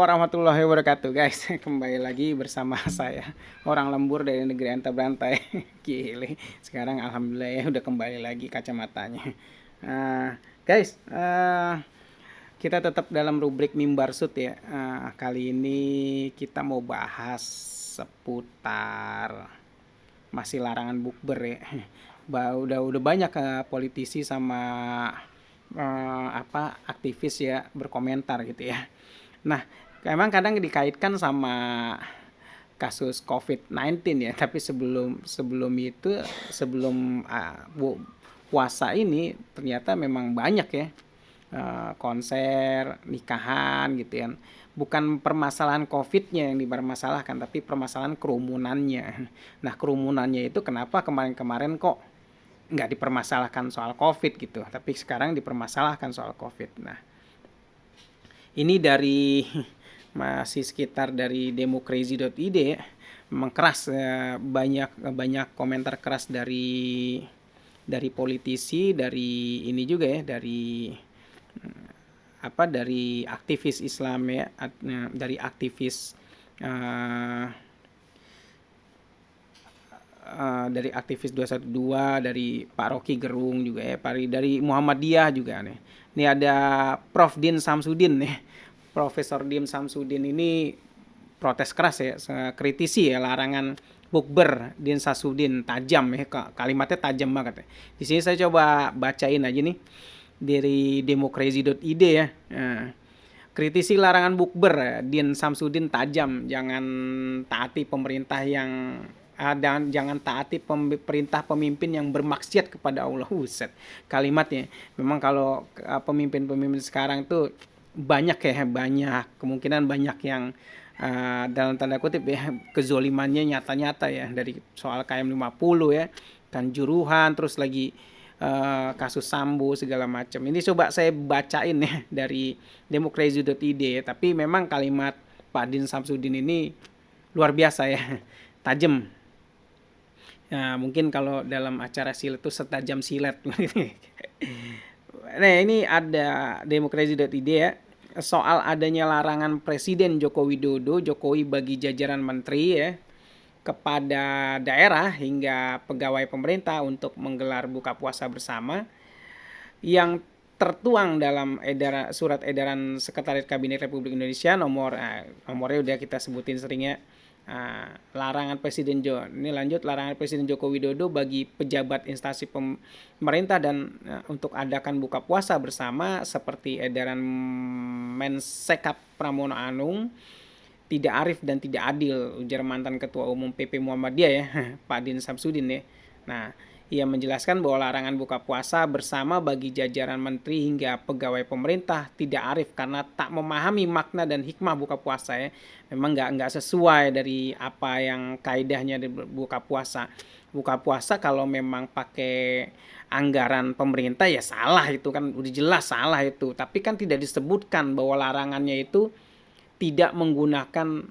warahmatullahi wabarakatuh guys. Kembali lagi bersama saya, orang lembur dari negeri antah berantai. Gile, sekarang alhamdulillah ya udah kembali lagi kacamatanya. Guys, kita tetap dalam rubrik Mimbar Sud ya. Kali ini kita mau bahas seputar masih larangan bukber ya. Udah banyak politisi sama aktivis ya berkomentar gitu ya. Nah, emang kadang dikaitkan sama kasus COVID-19 ya, tapi sebelum itu, puasa ini ternyata memang banyak ya konser, nikahan gitu ya. Bukan permasalahan COVID-nya yang dipermasalahkan, tapi permasalahan kerumunannya. Nah, kerumunannya itu kenapa kemarin-kemarin kok nggak dipermasalahkan soal COVID gitu, tapi sekarang dipermasalahkan soal COVID. Nah, ini dari masih sekitar dari democrazy.id ya. Memang keras banyak komentar keras dari politisi, dari ini juga ya, dari aktivis Islam ya, dari aktivis dari aktivis 212, dari Pak Rocky Gerung juga ya, dari Muhammadiyah juga nih. Ini ada Prof. Din Samsudin nih. Profesor Din Samsudin ini protes keras ya, kritisi ya larangan bukber. Din Samsudin tajam ya, kalimatnya tajam banget ya. Di sini saya coba bacain aja nih dari democracy.id ya. Kritisi larangan bukber, Din Samsudin tajam, jangan taati pemerintah dan jangan taati perintah pemimpin yang bermaksiat kepada Allah. Kalimatnya memang kalau pemimpin-pemimpin sekarang tuh banyak kemungkinan banyak yang dalam tanda kutip ya kezolimannya nyata-nyata ya, dari soal KM50 ya, Kanjuruhan, terus lagi kasus Sambo segala macam. Ini coba saya bacain ya dari democracy.id ya, tapi memang kalimat Pak Din Samsudin ini luar biasa ya, tajam. Nah, mungkin kalau dalam acara silet itu setajam silet. Nah, ini ada democracy.id ya, soal adanya larangan Presiden Joko Widodo, Jokowi bagi jajaran menteri ya, kepada daerah hingga pegawai pemerintah untuk menggelar buka puasa bersama, yang tertuang dalam surat edaran Sekretariat Kabinet Republik Indonesia nomornya udah kita sebutin seringnya. Larangan Presiden larangan Presiden Joko Widodo bagi pejabat instansi pemerintah dan untuk adakan buka puasa bersama seperti edaran Mensekap Pramono Anung tidak arif dan tidak adil, ujar mantan Ketua Umum PP Muhammadiyah ya, Pak Din Samsudin ya. Nah, ia menjelaskan bahwa larangan buka puasa bersama bagi jajaran menteri hingga pegawai pemerintah tidak arif karena tak memahami makna dan hikmah buka puasa ya. Memang nggak sesuai dari apa yang kaidahnya di buka puasa. Buka puasa kalau memang pakai anggaran pemerintah ya salah, itu kan udah jelas salah itu. Tapi kan tidak disebutkan bahwa larangannya itu tidak menggunakan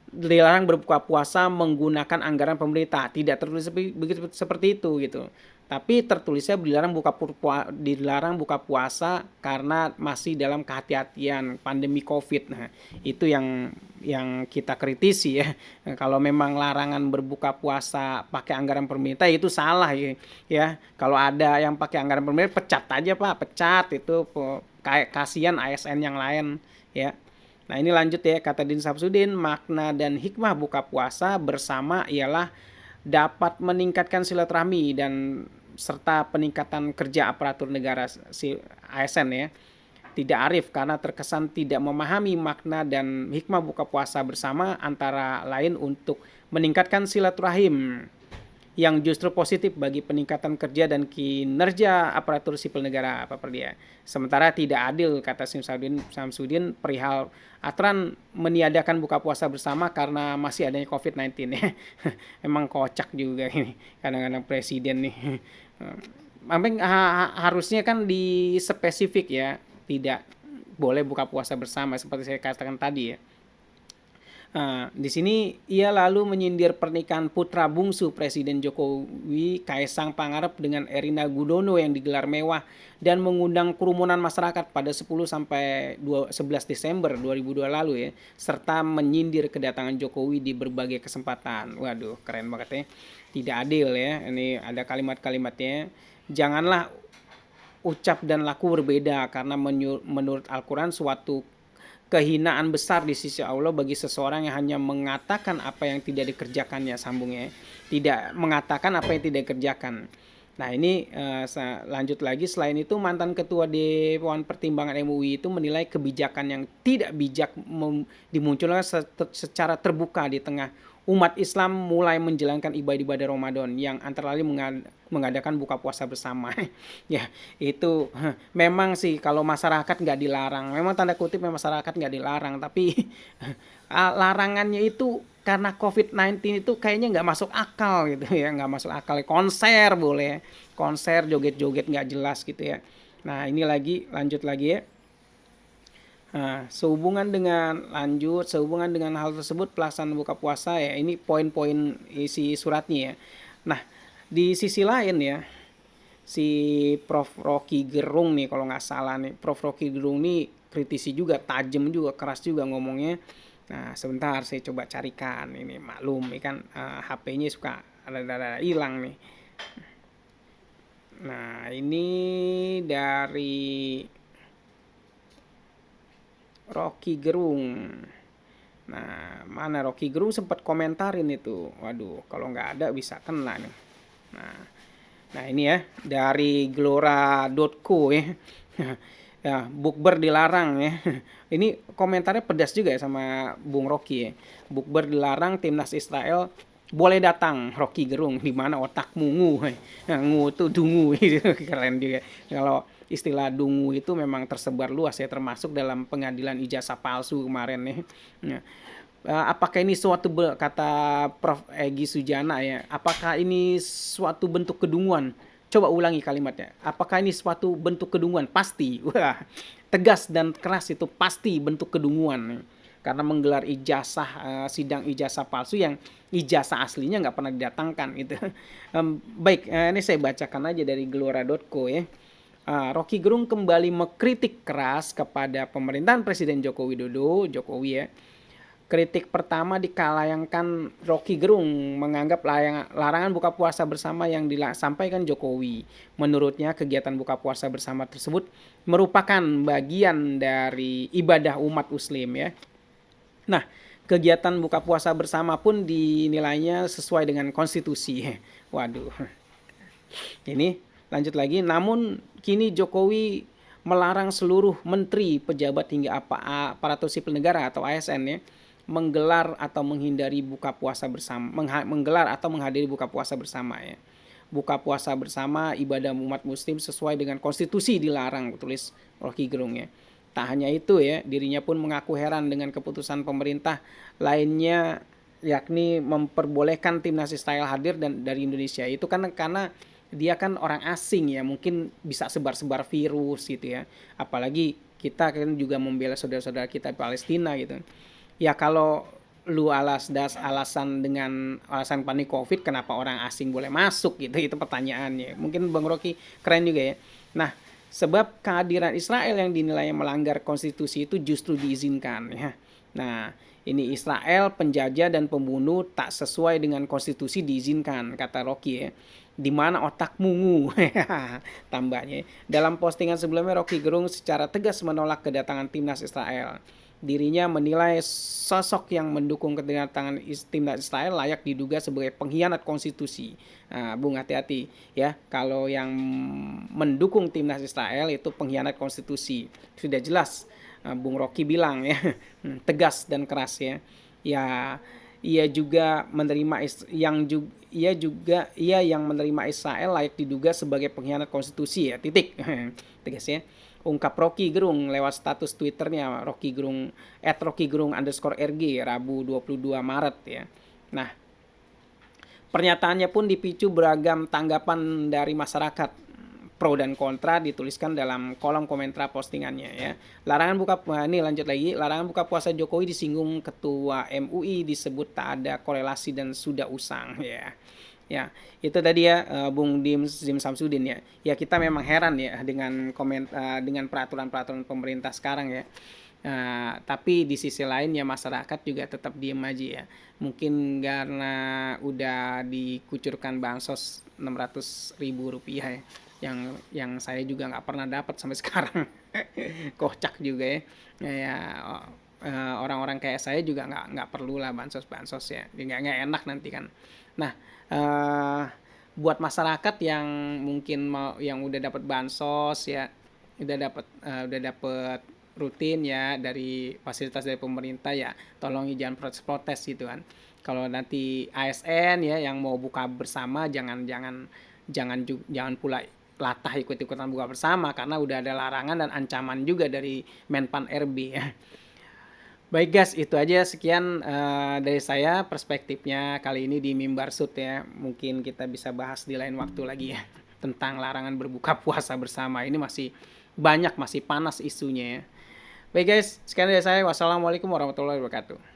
dilarang berbuka puasa menggunakan anggaran pemerintah, tidak tertulis begitu seperti itu gitu. Tapi tertulisnya dilarang buka puasa karena masih dalam kehati-hatian pandemi Covid. Nah, itu yang kita kritisi ya. Kalau memang larangan berbuka puasa pakai anggaran pemerintah itu salah ya. Kalau ada yang pakai anggaran pemerintah, pecat aja Pak, pecat itu, kayak kasihan ASN yang lain ya. Nah, ini lanjut ya, kata Din Samsudin, makna dan hikmah buka puasa bersama ialah dapat meningkatkan silaturahmi dan serta peningkatan kerja aparatur negara ASN ya. Tidak arif karena terkesan tidak memahami makna dan hikmah buka puasa bersama, antara lain untuk meningkatkan silaturahim yang justru positif bagi peningkatan kerja dan kinerja aparatur sipil negara dia. Sementara tidak adil, kata Samsudin, perihal aturan meniadakan buka puasa bersama karena masih adanya COVID-19 ya. Emang kocak juga ini kadang-kadang presiden nih. Harusnya kan di spesifik ya, tidak boleh buka puasa bersama seperti saya katakan tadi ya. Nah, di sini ia lalu menyindir pernikahan putra bungsu Presiden Jokowi, Kaisang Pangarep dengan Erina Gudono yang digelar mewah dan mengundang kerumunan masyarakat pada 10 sampai 11 Desember 2002 lalu ya, serta menyindir kedatangan Jokowi di berbagai kesempatan. Waduh, keren banget ya. Tidak adil ya. Ini ada kalimat-kalimatnya. Janganlah ucap dan laku berbeda karena menurut Al-Quran suatu kehinaan besar di sisi Allah bagi seseorang yang hanya mengatakan apa yang tidak dikerjakannya, sambungnya, tidak mengatakan apa yang tidak dikerjakan. Nah ini lanjut lagi, selain itu mantan ketua Dewan Pertimbangan MUI itu menilai kebijakan yang tidak bijak dimunculkan secara terbuka di tengah umat Islam mulai menjalankan ibadah Ramadan yang antara lain mengadakan buka puasa bersama. Ya itu memang sih kalau masyarakat nggak dilarang, memang tanda kutip masyarakat nggak dilarang, tapi larangannya itu karena COVID-19 itu kayaknya nggak masuk akal gitu ya, nggak masuk akal. Konser boleh, konser joget-joget nggak jelas gitu ya. Nah ini lanjut lagi ya. Nah, sehubungan dengan hal tersebut pelaksanaan buka puasa ya, ini poin-poin isi suratnya ya. Nah, di sisi lain ya, si Prof. Rocky Gerung nih kalau nggak salah nih, Prof. Rocky Gerung nih kritisi juga, tajam juga, keras juga ngomongnya. Nah, sebentar saya coba carikan ini, maklum ini kan HP-nya suka ada hilang nih. Nah, ini dari Rocky Gerung. Nah, mana Rocky Gerung sempat komentarin itu. Waduh, kalau nggak ada bisa kena nih. Nah ini ya dari gelora.co ya. Ya, bukber dilarang ya. Ini komentarnya pedas juga ya sama Bung Rocky ya. Bukber dilarang, timnas Israel boleh datang. Rocky Gerung, di mana otakmu ngu. Nah, ngu tuh dungu itu keren juga. Kalau istilah dungu itu memang tersebar luas ya, termasuk dalam pengadilan ijazah palsu kemarin ya. Nah, apakah ini kata Prof. Egy Sujana ya, apakah ini suatu bentuk kedunguan? Coba ulangi kalimatnya. Apakah ini suatu bentuk kedunguan? Pasti. Wah, tegas dan keras itu pasti bentuk kedunguan. Karena menggelar sidang ijazah palsu yang ijazah aslinya nggak pernah didatangkan gitu. Baik, ini saya bacakan aja dari gelora.co ya. Rocky Gerung kembali mengkritik keras kepada pemerintahan Presiden Jokowi ya. Kritik pertama dikalayangkan Rocky Gerung menganggap larangan buka puasa bersama yang disampaikan Jokowi. Menurutnya kegiatan buka puasa bersama tersebut merupakan bagian dari ibadah umat muslim ya. Nah, kegiatan buka puasa bersama pun dinilainya sesuai dengan konstitusi. Waduh. Ini lanjut lagi, namun kini Jokowi melarang seluruh menteri, pejabat hingga aparatur sipil negara atau ASN ya, menggelar atau menghindari buka puasa bersama, menggelar atau menghadiri buka puasa bersama ya. Buka puasa bersama ibadah umat muslim sesuai dengan konstitusi dilarang, tulis Rocky Gerung ya. Tak hanya itu ya, dirinya pun mengaku heran dengan keputusan pemerintah lainnya, yakni memperbolehkan timnas Israel hadir dari Indonesia. Itu kan karena dia kan orang asing ya, mungkin bisa sebar-sebar virus gitu ya. Apalagi kita kan juga membela saudara-saudara kita di Palestina gitu. Ya kalau lu alasan dengan alasan pandemi Covid, kenapa orang asing boleh masuk gitu, itu pertanyaannya. Mungkin Bang Rocky keren juga ya. Nah, sebab kehadiran Israel yang dinilai melanggar konstitusi itu justru diizinkan ya. Nah, ini Israel penjajah dan pembunuh tak sesuai dengan konstitusi diizinkan, kata Rocky ya. Di mana otakmu ngu, tambahnya. Dalam postingan sebelumnya Rocky Gerung secara tegas menolak kedatangan timnas Israel. Dirinya menilai sosok yang mendukung kedatangan timnas Israel layak diduga sebagai pengkhianat konstitusi. Nah, Bung hati-hati ya, kalau yang mendukung timnas Israel itu pengkhianat konstitusi. Sudah jelas Bung Rocky bilang ya, tegas dan keras ya. Ya, ia yang menerima Israel layak diduga sebagai pengkhianat konstitusi ya, titik. Tegas ya. Ungkap Rocky Gerung lewat status Twitternya Rocky Gerung @RockyGerung_RG Rabu 22 Maret ya. Nah, pernyataannya pun dipicu beragam tanggapan dari masyarakat. pro dan kontra dituliskan dalam kolom komentar postingannya ya. Larangan buka ini lanjut lagi, larangan buka puasa Jokowi disinggung Ketua MUI, disebut tak ada korelasi dan sudah usang ya. Ya, itu tadi ya Bung Dim Samsudin ya. Ya kita memang heran ya dengan peraturan-peraturan pemerintah sekarang ya. Tapi di sisi lain ya masyarakat juga tetap diem aja ya. Mungkin karena udah dikucurkan bansos 600.000 rupiah ya. Yang saya juga nggak pernah dapat sampai sekarang. Kocak juga ya. Ya, orang-orang kayak saya juga nggak perlu lah bansos ya. Nggak enak nanti kan. Nah, buat masyarakat yang mungkin yang udah dapat bansos ya, udah dapat rutin ya dari fasilitas dari pemerintah ya, tolong jangan protes-protes gitu kan. Kalau nanti ASN ya yang mau buka bersama jangan pula latah ikut-ikutan buka bersama karena udah ada larangan dan ancaman juga dari Menpan RB ya. Baik guys, itu aja sekian dari saya perspektifnya kali ini di Mimbar Sud ya. Mungkin kita bisa bahas di lain waktu lagi ya tentang larangan berbuka puasa bersama. Ini masih panas isunya ya. Baik guys, sekian dari saya. Wassalamualaikum warahmatullahi wabarakatuh.